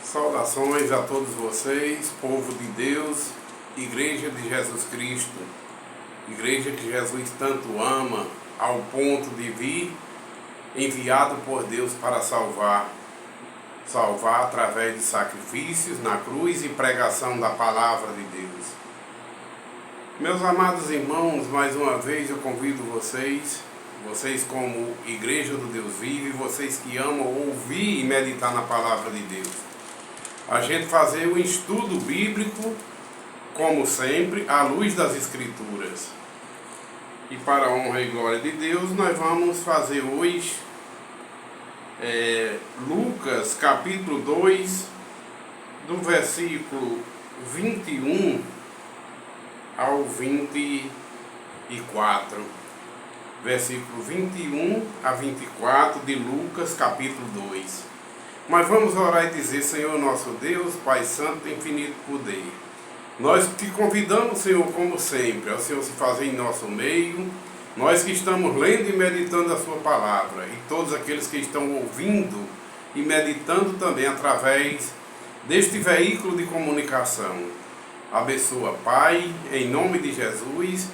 Saudações a todos vocês, povo de Deus, Igreja de Jesus Cristo, Igreja que Jesus tanto ama, ao ponto de vir enviado por Deus para salvar através de sacrifícios na cruz e pregação da palavra de Deus. Meus amados irmãos, mais uma vez eu convido vocês como Igreja do Deus Vivo, vocês que amam ouvir e meditar na palavra de Deus, a gente fazer o estudo bíblico, como sempre, à luz das Escrituras. E para a honra e glória de Deus, nós vamos fazer hoje Lucas capítulo 2, do versículo 21 ao 24. Versículo 21 a 24 de Lucas capítulo 2. Mas vamos orar e dizer: Senhor nosso Deus, Pai Santo, infinito poder, nós te convidamos, Senhor, como sempre, ao Senhor se fazer em nosso meio, nós que estamos lendo e meditando a sua palavra, e todos aqueles que estão ouvindo e meditando também através deste veículo de comunicação. Abençoa, Pai, em nome de Jesus,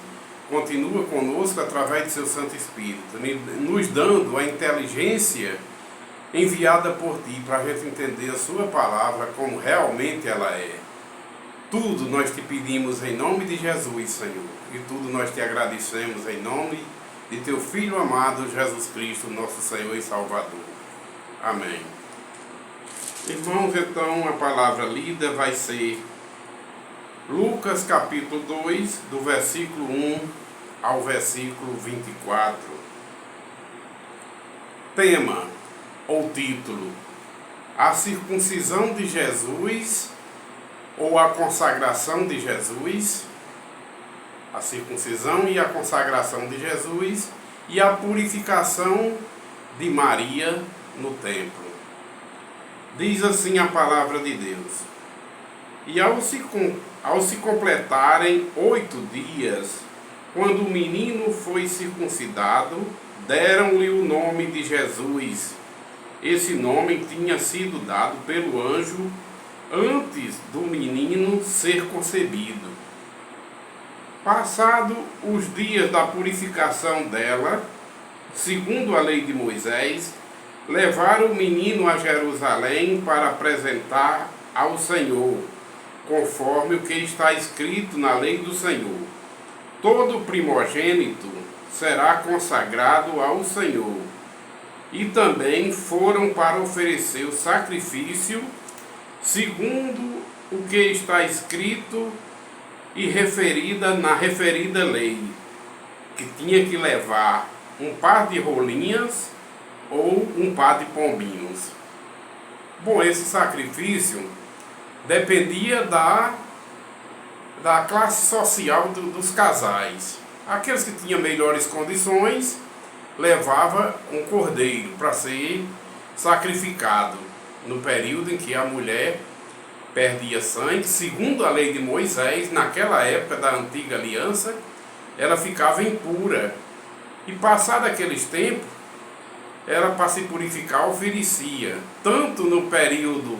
continua conosco através de seu Santo Espírito, nos dando a inteligência enviada por ti, para a gente entender a sua palavra como realmente ela é. Tudo nós te pedimos em nome de Jesus, Senhor, e tudo nós te agradecemos em nome de teu Filho amado, Jesus Cristo, nosso Senhor e Salvador. Amém. Irmãos, então a palavra lida vai ser Lucas capítulo 2, do versículo 1 ao versículo 24. Tema ou título: a circuncisão de Jesus ou a consagração de Jesus, a circuncisão e a consagração de Jesus e a purificação de Maria no templo. Diz assim a palavra de Deus: e ao se completarem 8 dias, quando o menino foi circuncidado, deram-lhe o nome de Jesus. Esse nome tinha sido dado pelo anjo antes do menino ser concebido. Passado os dias da purificação dela, segundo a lei de Moisés, levaram o menino a Jerusalém para apresentar ao Senhor, conforme o que está escrito na lei do Senhor: todo primogênito será consagrado ao Senhor. E também foram para oferecer o sacrifício segundo o que está escrito e na referida lei, que tinha que levar um par de rolinhas ou um par de pombinhos. Bom, esse sacrifício dependia da classe social dos casais. Aqueles que tinham melhores condições levava um cordeiro para ser sacrificado no período em que a mulher perdia sangue. Segundo a lei de Moisés, naquela época da antiga aliança, ela ficava impura, e passado aqueles tempos, ela, para se purificar, oferecia tanto no período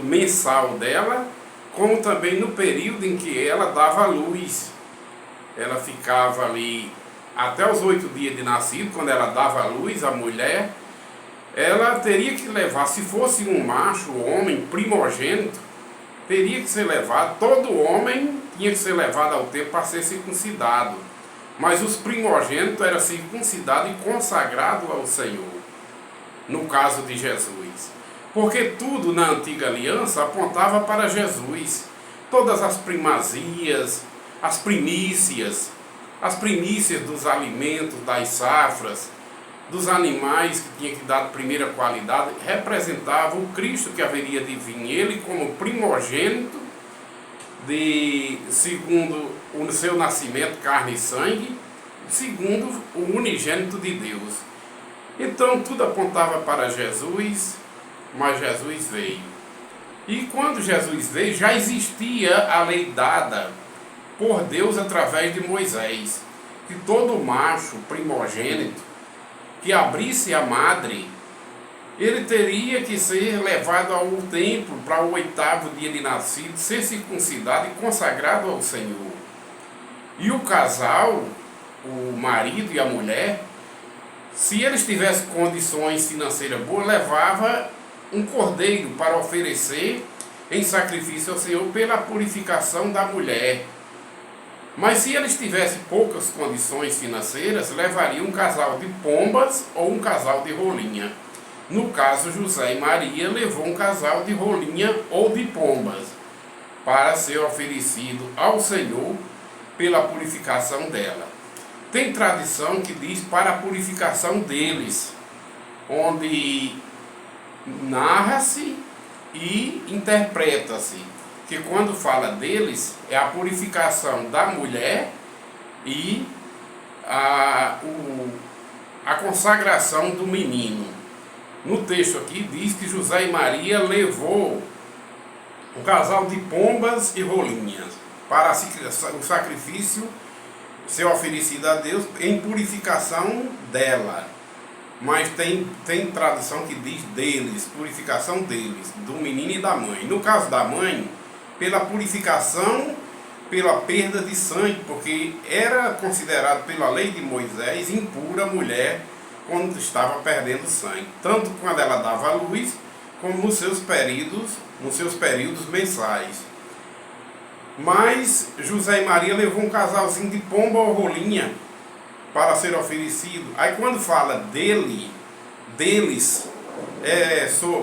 mensal dela, como também no período em que ela dava luz. Ela ficava ali até os 8 dias de nascido. Quando ela dava à luz, a mulher, ela teria que levar, se fosse um macho, homem primogênito, teria que ser levado, todo homem tinha que ser levado ao templo para ser circuncidado, mas os primogênitos eram circuncidados e consagrados ao Senhor, no caso de Jesus, porque tudo na antiga aliança apontava para Jesus. Todas as primazias, as primícias dos alimentos, das safras, dos animais que tinha que dar de primeira qualidade, representavam o Cristo que haveria de vir. Ele como primogênito, segundo o seu nascimento, carne e sangue, segundo o unigênito de Deus. Então tudo apontava para Jesus, mas Jesus veio. E quando Jesus veio, já existia a lei dada por Deus através de Moisés, que todo macho primogênito que abrisse a madre ele teria que ser levado ao templo para o 8º dia de nascido, ser circuncidado e consagrado ao Senhor. E o casal, o marido e a mulher, se eles tivessem condições financeiras boas, levava um cordeiro para oferecer em sacrifício ao Senhor pela purificação da mulher. Mas se eles tivessem poucas condições financeiras, levaria um casal de pombas ou um casal de rolinha. No caso, José e Maria levou um casal de rolinha ou de pombas para ser oferecido ao Senhor pela purificação dela. Tem tradição que diz para a purificação deles, onde narra-se e interpreta-se que quando fala deles é a purificação da mulher e a consagração do menino. No texto aqui diz que José e Maria levou um casal de pombas e rolinhas para o sacrifício ser oferecido a Deus em purificação dela. Mas tem tradição que diz deles, purificação deles, do menino e da mãe. No caso da mãe, pela purificação, pela perda de sangue, porque era considerado pela lei de Moisés impura a mulher quando estava perdendo sangue, tanto quando ela dava à luz, como nos seus períodos mensais. Mas José e Maria levou um casalzinho de pomba ou rolinha para ser oferecido. Aí quando fala deles,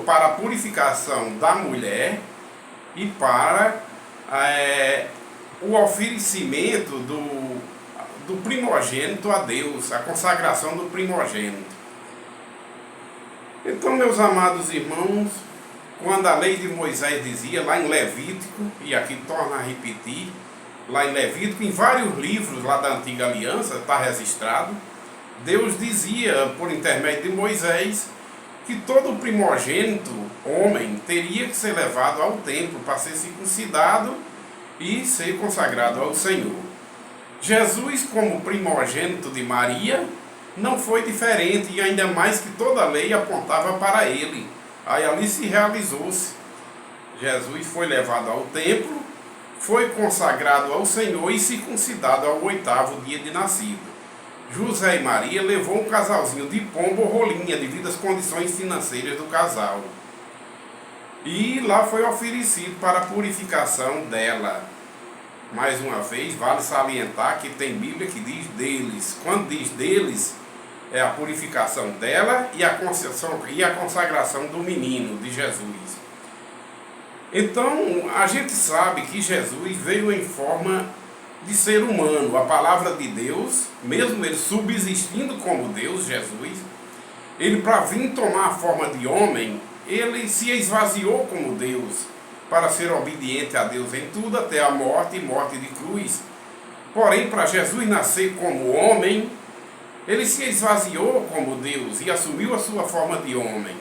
para a purificação da mulher e para o oferecimento do primogênito a Deus, a consagração do primogênito. Então, meus amados irmãos, quando a lei de Moisés dizia, lá em Levítico, e aqui torna a repetir, lá em Levítico, em vários livros lá da Antiga Aliança, está registrado, Deus dizia, por intermédio de Moisés, que todo primogênito, homem, teria que ser levado ao templo para ser circuncidado e ser consagrado ao Senhor. Jesus, como primogênito de Maria, não foi diferente, e ainda mais que toda a lei apontava para ele. Aí ali se realizou-se. Jesus foi levado ao templo, foi consagrado ao Senhor e circuncidado ao 8º dia de nascido. José e Maria levou um casalzinho de pomba ou rolinha devido às condições financeiras do casal. E lá foi oferecido para a purificação dela. Mais uma vez, vale salientar que tem Bíblia que diz deles. Quando diz deles, é a purificação dela e a consagração do menino, de Jesus. Então, a gente sabe que Jesus veio em forma de ser humano. A palavra de Deus, mesmo ele subsistindo como Deus, Jesus, ele para vir tomar a forma de homem, ele se esvaziou como Deus, para ser obediente a Deus em tudo, até a morte e morte de cruz. Porém, para Jesus nascer como homem, ele se esvaziou como Deus e assumiu a sua forma de homem.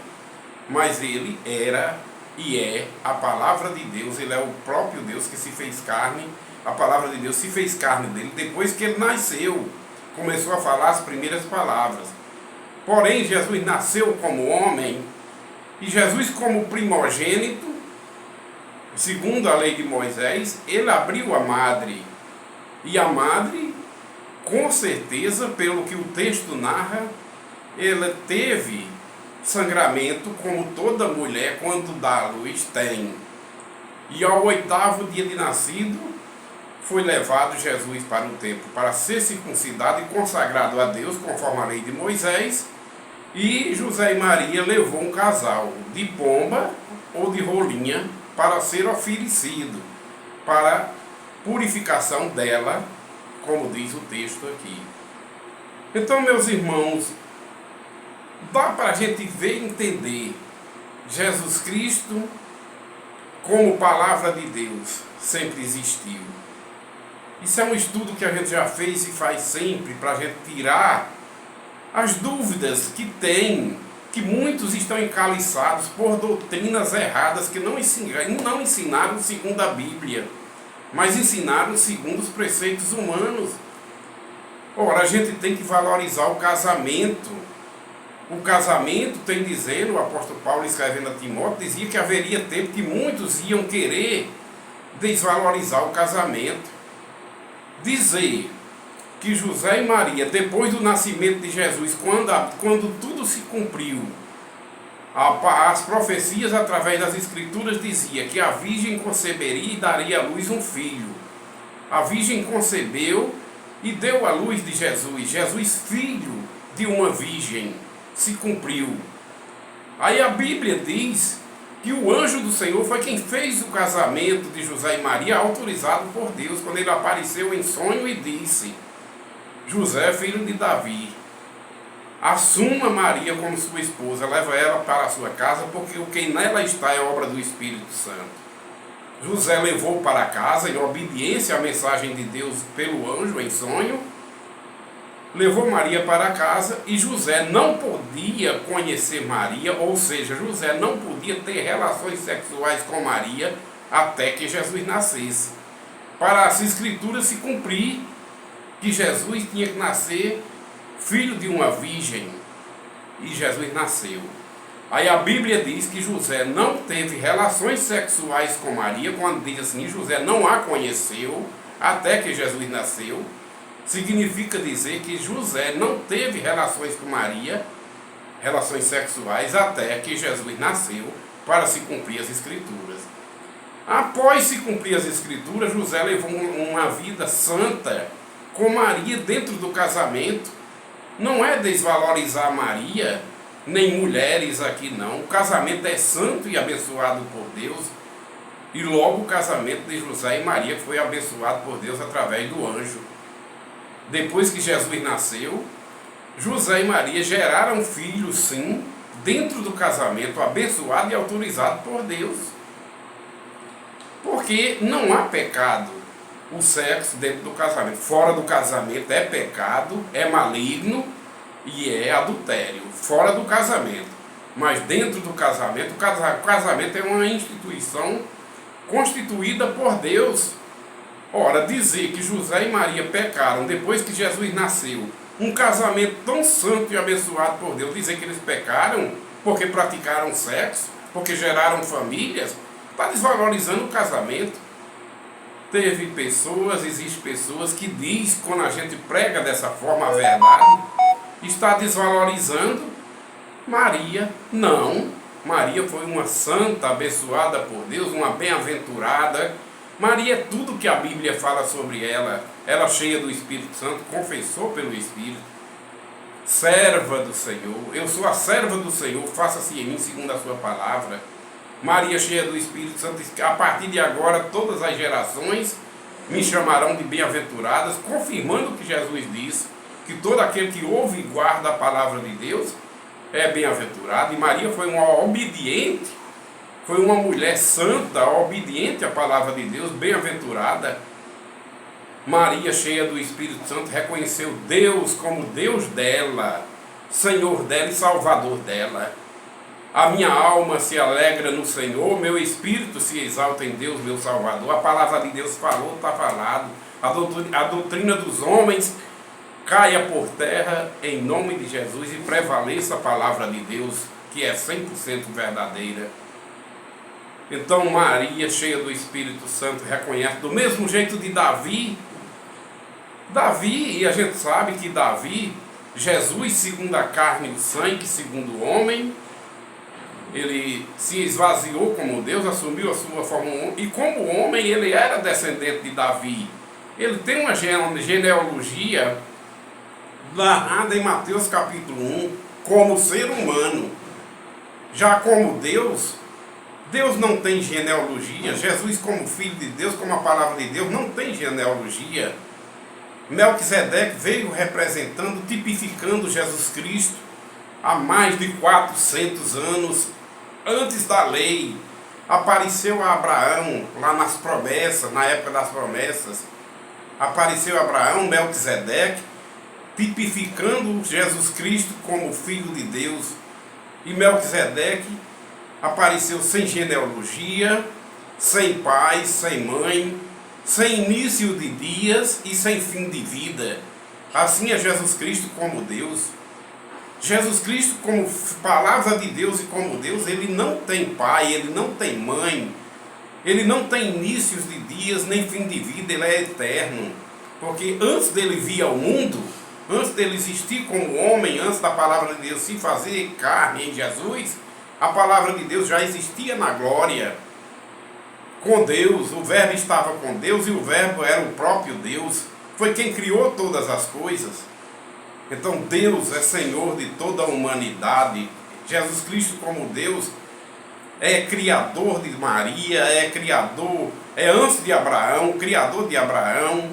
Mas ele era e é a palavra de Deus, ele é o próprio Deus que se fez carne. A palavra de Deus se fez carne dele depois que ele nasceu, começou a falar as primeiras palavras. Porém, Jesus nasceu como homem, e Jesus como primogênito, segundo a lei de Moisés, ele abriu a madre. E a madre, com certeza, pelo que o texto narra, ela teve sangramento como toda mulher quando dá à luz tem. E ao 8º dia de nascido, foi levado Jesus para o templo para ser circuncidado e consagrado a Deus, conforme a lei de Moisés. E José e Maria levou um casal de pomba ou de rolinha para ser oferecido, para purificação dela, como diz o texto aqui. Então, meus irmãos, dá para a gente ver e entender Jesus Cristo como palavra de Deus, sempre existiu. Isso é um estudo que a gente já fez e faz sempre, para a gente tirar as dúvidas que tem, que muitos estão encaliçados por doutrinas erradas, que não ensinaram segundo a Bíblia, mas ensinaram segundo os preceitos humanos. Ora, a gente tem que valorizar o casamento, O casamento, tem dizendo, o apóstolo Paulo escrevendo a Timóteo, dizia que haveria tempo que muitos iam querer desvalorizar o casamento. Dizer que José e Maria, depois do nascimento de Jesus, quando tudo se cumpriu, as profecias através das escrituras dizia que a virgem conceberia e daria à luz um filho. A virgem concebeu e deu à luz de Jesus. Jesus, filho de uma virgem, se cumpriu. Aí a Bíblia diz que o anjo do Senhor foi quem fez o casamento de José e Maria, autorizado por Deus, quando ele apareceu em sonho e disse: José, filho de Davi, assuma Maria como sua esposa, leva ela para a sua casa, porque o que nela está é obra do Espírito Santo. José levou para casa, em obediência à mensagem de Deus pelo anjo em sonho, levou Maria para casa, e José não podia conhecer Maria, ou seja, José não podia ter relações sexuais com Maria até que Jesus nascesse, para as escrituras se cumprir que Jesus tinha que nascer filho de uma virgem, e Jesus nasceu. Aí a Bíblia diz que José não teve relações sexuais com Maria, quando diz assim, José não a conheceu até que Jesus nasceu, significa dizer que José não teve relações com Maria, relações sexuais, até que Jesus nasceu, para se cumprir as escrituras. Após se cumprir as escrituras, José levou uma vida santa com Maria dentro do casamento. Não é desvalorizar Maria, nem mulheres aqui não. O casamento é santo e abençoado por Deus. E logo o casamento de José e Maria foi abençoado por Deus através do anjo. Depois que Jesus nasceu, José e Maria geraram filhos, sim, dentro do casamento, abençoado e autorizado por Deus. Porque não há pecado o sexo dentro do casamento. Fora do casamento é pecado, é maligno e é adultério. Fora do casamento. Mas dentro do casamento, o casamento é uma instituição constituída por Deus. Ora, dizer que José e Maria pecaram depois que Jesus nasceu, um casamento tão santo e abençoado por Deus, dizer que eles pecaram porque praticaram sexo, porque geraram famílias, está desvalorizando o casamento. Teve pessoas, existem pessoas que diz, quando a gente prega dessa forma a verdade, está desvalorizando Maria. Não, Maria foi uma santa abençoada por Deus, uma bem-aventurada. Maria é tudo que a Bíblia fala sobre ela. Ela cheia do Espírito Santo, confessou pelo Espírito. Serva do Senhor, eu sou a serva do Senhor, faça-se em mim segundo a sua palavra. Maria cheia do Espírito Santo, a partir de agora todas as gerações me chamarão de bem-aventuradas, confirmando o que Jesus disse, que todo aquele que ouve e guarda a palavra de Deus é bem-aventurado. E Maria foi uma obediente, foi uma mulher santa, obediente à palavra de Deus, bem-aventurada. Maria, cheia do Espírito Santo, reconheceu Deus como Deus dela, Senhor dela e Salvador dela. A minha alma se alegra no Senhor, meu espírito se exalta em Deus, meu Salvador. A palavra de Deus falou, está falado. A doutrina dos homens caia por terra em nome de Jesus e prevaleça a palavra de Deus, que é 100% verdadeira. Então Maria, cheia do Espírito Santo, reconhece, do mesmo jeito de Davi, e a gente sabe que Davi, Jesus segundo a carne e o sangue, segundo o homem, ele se esvaziou como Deus, assumiu a sua forma humana, e como homem ele era descendente de Davi. Ele tem uma genealogia narrada em Mateus capítulo 1, como ser humano. Já como Deus, Deus não tem genealogia. Jesus como filho de Deus, como a palavra de Deus, não tem genealogia. Melquisedeque veio representando, tipificando Jesus Cristo há mais de 400 anos antes da lei. Apareceu a Abraão lá nas promessas, na época das promessas. Apareceu a Abraão, Melquisedeque, tipificando Jesus Cristo como filho de Deus. E Melquisedeque apareceu sem genealogia, sem pai, sem mãe, sem início de dias e sem fim de vida. Assim é Jesus Cristo como Deus. Jesus Cristo, como palavra de Deus e como Deus, ele não tem pai, ele não tem mãe, ele não tem inícios de dias nem fim de vida, ele é eterno. Porque antes dele vir ao mundo, antes dele existir como homem, antes da palavra de Deus se fazer carne em Jesus, a palavra de Deus já existia na glória com Deus. O verbo estava com Deus e o verbo era o próprio Deus. Foi quem criou todas as coisas. Então Deus é Senhor de toda a humanidade. Jesus Cristo como Deus é criador de Maria, é criador, é antes de Abraão, criador de Abraão,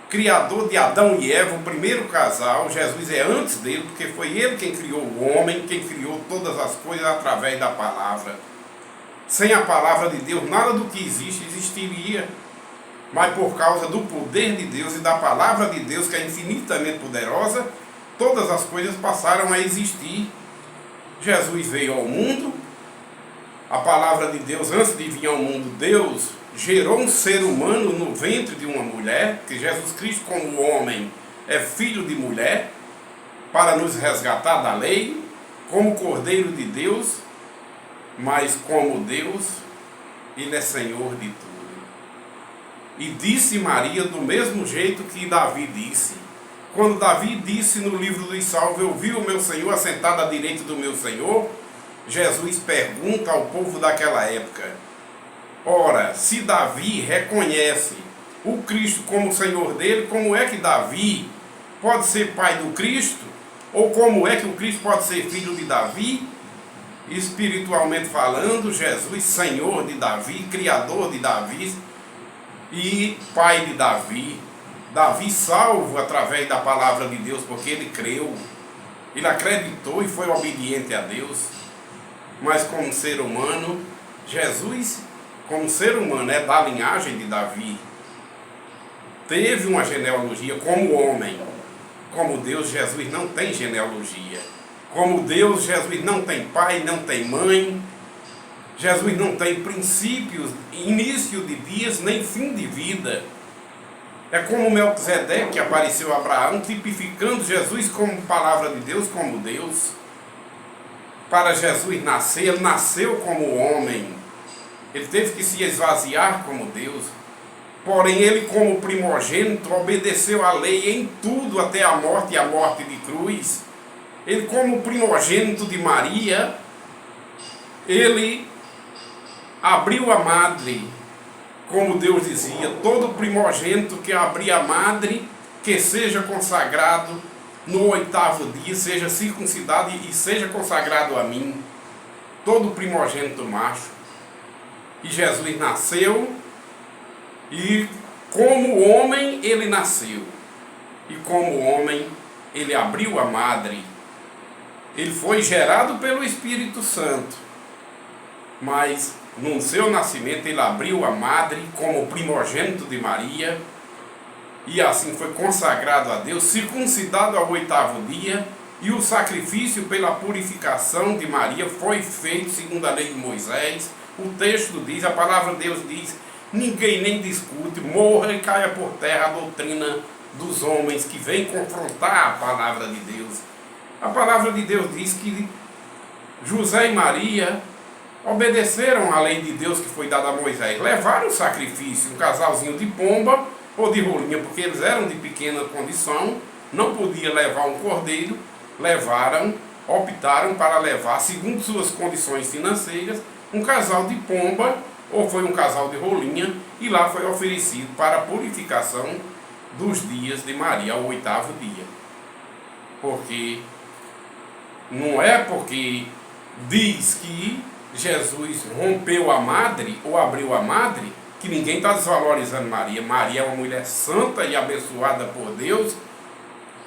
criador de Adão e Eva, o primeiro casal. Jesus é antes dele, porque foi ele quem criou o homem, quem criou todas as coisas através da palavra. Sem a palavra de Deus, nada do que existe existiria. Mas por causa do poder de Deus e da palavra de Deus, que é infinitamente poderosa, todas as coisas passaram a existir. Jesus veio ao mundo, a palavra de Deus, antes de vir ao mundo, Deus gerou um ser humano no ventre de uma mulher, que Jesus Cristo como homem é filho de mulher, para nos resgatar da lei, como Cordeiro de Deus, mas como Deus, ele é Senhor de tudo. E disse Maria do mesmo jeito que Davi disse. Quando Davi disse no livro dos Salmos, eu vi o meu Senhor assentado à direita do meu Senhor, Jesus pergunta ao povo daquela época: ora, se Davi reconhece o Cristo como Senhor dele, como é que Davi pode ser pai do Cristo? Ou como é que o Cristo pode ser filho de Davi? Espiritualmente falando, Jesus, Senhor de Davi, Criador de Davi e Pai de Davi. Davi salvo através da palavra de Deus, porque ele creu, ele acreditou e foi obediente a Deus. Mas como ser humano, Jesus, como ser humano, é da linhagem de Davi. Teve uma genealogia como homem. Como Deus, Jesus não tem genealogia. Como Deus, Jesus não tem pai, não tem mãe. Jesus não tem princípios, início de dias, nem fim de vida. É como Melquisedeque, que apareceu a Abraão, tipificando Jesus como palavra de Deus, como Deus. Para Jesus nascer, ele nasceu como homem. Ele teve que se esvaziar como Deus. Porém, ele como primogênito obedeceu à lei em tudo até a morte e a morte de cruz. Ele como primogênito de Maria, ele abriu a madre, como Deus dizia, todo primogênito que abrir a madre, que seja consagrado no 8º dia, seja circuncidado e seja consagrado a mim. Todo primogênito macho. E Jesus nasceu, e como homem ele nasceu, e como homem ele abriu a madre. Ele foi gerado pelo Espírito Santo, mas no seu nascimento ele abriu a madre como primogênito de Maria, e assim foi consagrado a Deus, circuncidado ao 8º dia, e o sacrifício pela purificação de Maria foi feito segundo a lei de Moisés. O texto diz, a palavra de Deus diz, ninguém nem discute, morra e caia por terra a doutrina dos homens que vêm confrontar a palavra de Deus. A palavra de Deus diz que José e Maria obedeceram à lei de Deus que foi dada a Moisés, levaram o sacrifício, um casalzinho de pomba ou de rolinha, porque eles eram de pequena condição, não podia levar um cordeiro, optaram para levar, segundo suas condições financeiras, um casal de pomba, ou foi um casal de rolinha, e lá foi oferecido para a purificação dos dias de Maria, ao 8º dia. Porque não é porque diz que Jesus rompeu a madre, ou abriu a madre, que ninguém está desvalorizando Maria. Maria é uma mulher santa e abençoada por Deus,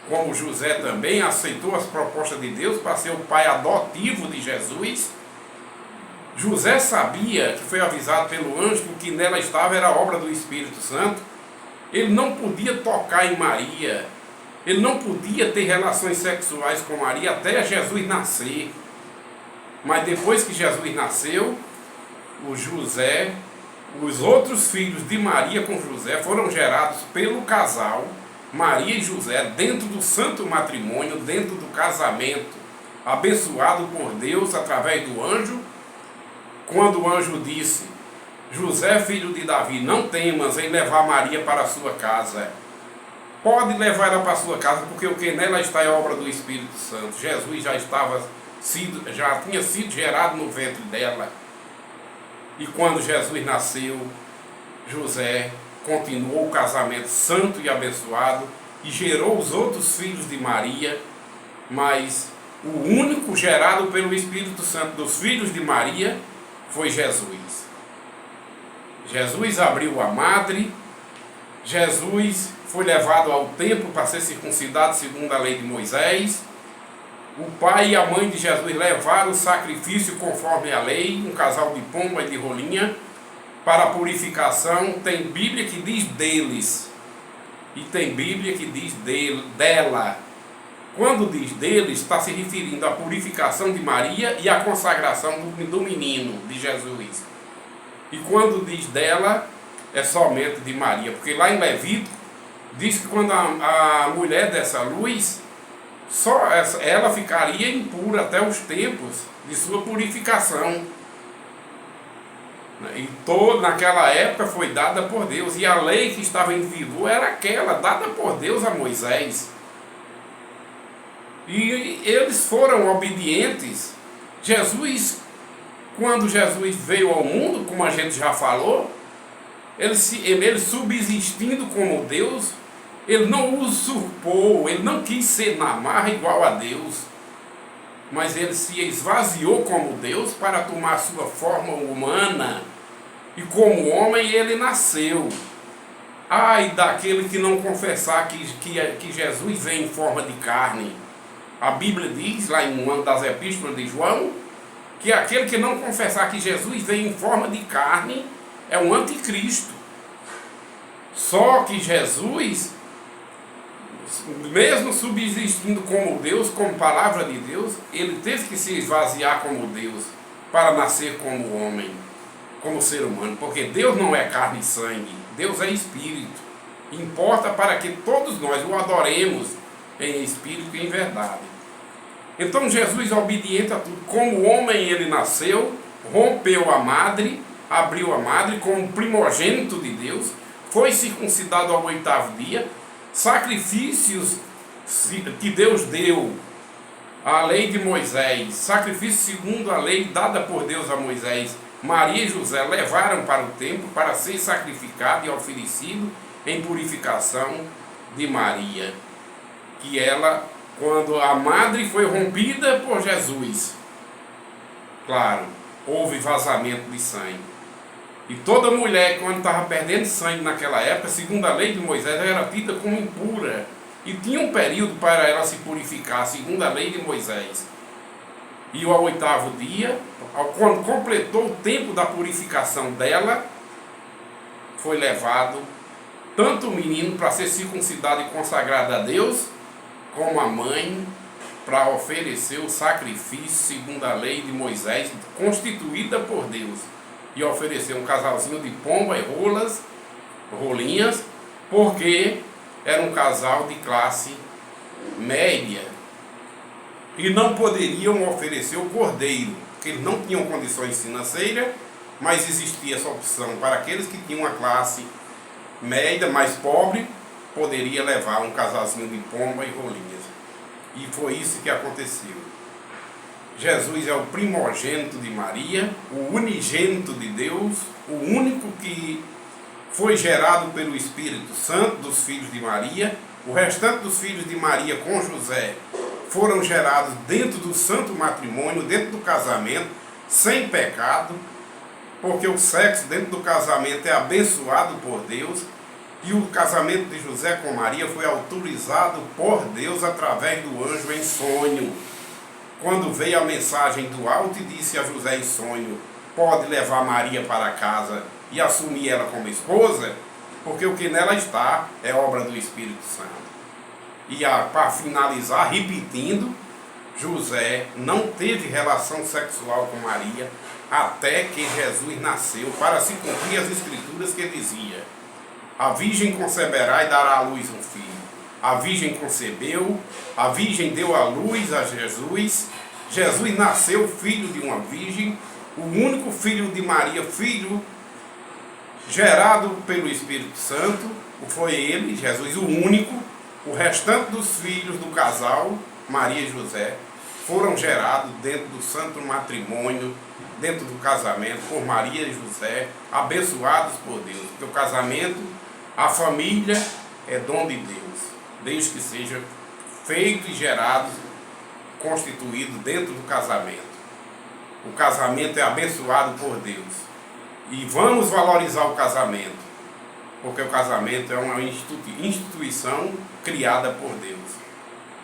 como José também aceitou as propostas de Deus para ser o pai adotivo de Jesus. José sabia, que foi avisado pelo anjo, que o que nela estava era obra do Espírito Santo. Ele não podia tocar em Maria, ele não podia ter relações sexuais com Maria até Jesus nascer. Mas depois que Jesus nasceu, o José, os outros filhos de Maria com José foram gerados pelo casal Maria e José, dentro do santo matrimônio, dentro do casamento abençoado por Deus através do anjo, quando o anjo disse: José, filho de Davi, não temas em levar Maria para a sua casa. Pode levar ela para a sua casa, porque o que nela está é obra do Espírito Santo. Jesus já tinha sido gerado no ventre dela. E quando Jesus nasceu, José continuou o casamento santo e abençoado e gerou os outros filhos de Maria, mas o único gerado pelo Espírito Santo dos filhos de Maria foi Jesus. Jesus abriu a madre, Jesus foi levado ao templo para ser circuncidado segundo a lei de Moisés. O pai e a mãe de Jesus levaram o sacrifício conforme a lei, um casal de pomba e de rolinha, para a purificação. Tem Bíblia que diz deles, e tem Bíblia que diz dela. Quando diz deles, está se referindo à purificação de Maria e à consagração do menino, de Jesus. E quando diz dela, é somente de Maria, porque lá em Levítico diz que quando a mulher dessa luz, só ela ficaria impura até os tempos de sua purificação. E naquela época foi dada por Deus, e a lei que estava em vigor era aquela dada por Deus a Moisés. E eles foram obedientes. Quando Jesus veio ao mundo, como a gente já falou, ele subsistindo como Deus, ele não usurpou, ele não quis ser na marra igual a Deus, mas ele se esvaziou como Deus para tomar sua forma humana, e como homem ele nasceu. Ai daquele que não confessar que Jesus vem em forma de carne. A Bíblia diz, lá em uma das epístolas de João, que aquele que não confessar que Jesus vem em forma de carne é um anticristo. Só que Jesus, mesmo subsistindo como Deus, como palavra de Deus, ele teve que se esvaziar como Deus para nascer como homem, como ser humano, porque Deus não é carne e sangue, Deus é espírito. Importa para que todos nós o adoremos em espírito e em verdade. Então Jesus, obediente a tudo, como homem ele nasceu, rompeu a madre, abriu a madre como primogênito de Deus, foi circuncidado ao 8º dia, sacrifícios que Deus deu, a lei de Moisés, sacrifício segundo a lei dada por Deus a Moisés, Maria e José levaram para o templo para ser sacrificado e oferecido em purificação de Maria, que ela, quando a madre foi rompida por Jesus, claro, houve vazamento de sangue. E toda mulher, quando estava perdendo sangue naquela época, segundo a lei de Moisés, era tida como impura. E tinha um período para ela se purificar, segundo a lei de Moisés. E ao 8º dia, quando completou o tempo da purificação dela, foi levado tanto o menino para ser circuncidado e consagrado a Deus, como a mãe para oferecer o sacrifício segundo a lei de Moisés, constituída por Deus. E oferecer um casalzinho de pomba e rolinhas, porque era um casal de classe média. E não poderiam oferecer o cordeiro, porque eles não tinham condições financeiras, mas existia essa opção para aqueles que tinham uma classe média, mais pobre, poderia levar um casalzinho de pomba e rolinhas. E foi isso que aconteceu. Jesus é o primogênito de Maria, o unigênito de Deus, o único que foi gerado pelo Espírito Santo dos filhos de Maria. O restante dos filhos de Maria com José foram gerados dentro do santo matrimônio, dentro do casamento, sem pecado, porque o sexo dentro do casamento é abençoado por Deus, e o casamento de José com Maria foi autorizado por Deus através do anjo em sonho. Quando veio a mensagem do alto e disse a José em sonho: pode levar Maria para casa e assumir ela como esposa, porque o que nela está é obra do Espírito Santo. E para finalizar, repetindo, José não teve relação sexual com Maria até que Jesus nasceu, para se cumprir as escrituras que dizia: a virgem conceberá e dará à luz um filho. A virgem concebeu, a virgem deu à luz a Jesus, Jesus nasceu filho de uma virgem, o único filho de Maria, filho gerado pelo Espírito Santo. Foi ele, Jesus, o único. O restante dos filhos do casal, Maria e José, foram gerados dentro do santo matrimônio, dentro do casamento, por Maria e José, abençoados por Deus. Porque o casamento, a família, é dom de Deus, desde que seja feito e gerado, constituído dentro do casamento. O casamento é abençoado por Deus. E vamos valorizar o casamento, porque o casamento é uma instituição criada por Deus.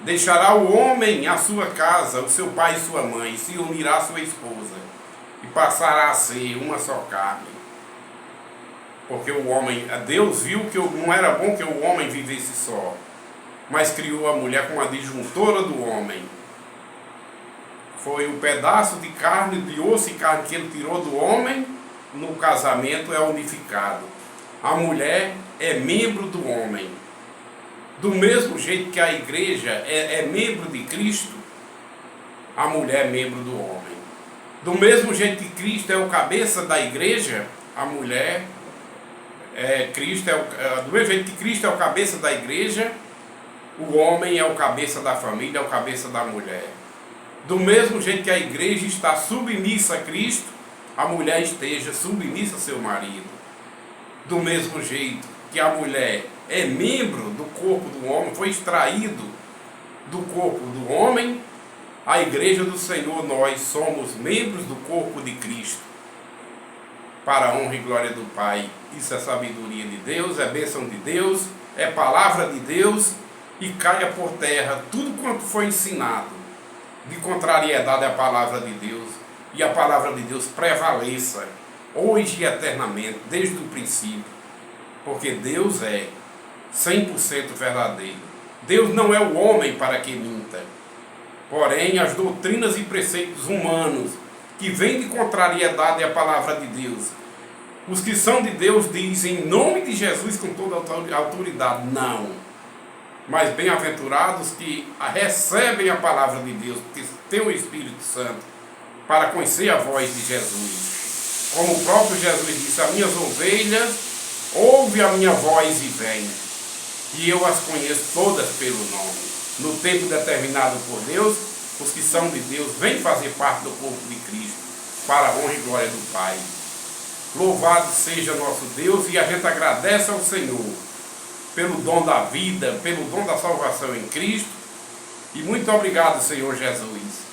Deixará o homem a sua casa, o seu pai e sua mãe, se unirá à sua esposa, e passará a ser uma só carne. Porque o homem, Deus viu que não era bom que o homem vivesse só, mas criou a mulher como a disjuntora do homem. Foi um pedaço de carne, de osso e carne que ele tirou do homem. No casamento é unificado. A mulher é membro do homem. Do mesmo jeito que a igreja é membro de Cristo, a mulher é membro do homem. Do mesmo jeito que Cristo é o cabeça da igreja, a mulher do mesmo jeito que Cristo é o cabeça da igreja, o homem é o cabeça da família, é o cabeça da mulher. Do mesmo jeito que a igreja está submissa a Cristo, a mulher esteja submissa ao seu marido. Do mesmo jeito que a mulher é membro do corpo do homem, foi extraído do corpo do homem, a igreja do Senhor, nós somos membros do corpo de Cristo, para a honra e glória do Pai. Isso é sabedoria de Deus, é bênção de Deus, é palavra de Deus, e caia por terra tudo quanto foi ensinado de contrariedade à palavra de Deus, e a palavra de Deus prevaleça hoje e eternamente, desde o princípio, porque Deus é 100% verdadeiro. Deus não é o homem para que minta. Porém, as doutrinas e preceitos humanos que vêm de contrariedade à palavra de Deus, os que são de Deus dizem em nome de Jesus com toda a autoridade, não. Mas bem-aventurados que recebem a palavra de Deus, porque tem o Espírito Santo para conhecer a voz de Jesus. Como o próprio Jesus disse, as minhas ovelhas ouvem a minha voz e vêm, e eu as conheço todas pelo nome. No tempo determinado por Deus, os que são de Deus vêm fazer parte do corpo de Cristo, para a honra e glória do Pai. Louvado seja nosso Deus, e a gente agradece ao Senhor pelo dom da vida, pelo dom da salvação em Cristo. E muito obrigado, Senhor Jesus,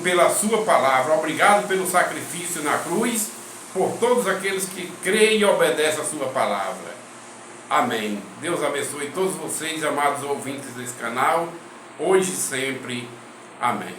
pela sua palavra. Obrigado pelo sacrifício na cruz, por todos aqueles que creem e obedecem a sua palavra. Amém. Deus abençoe todos vocês, amados ouvintes desse canal, hoje e sempre. Amém.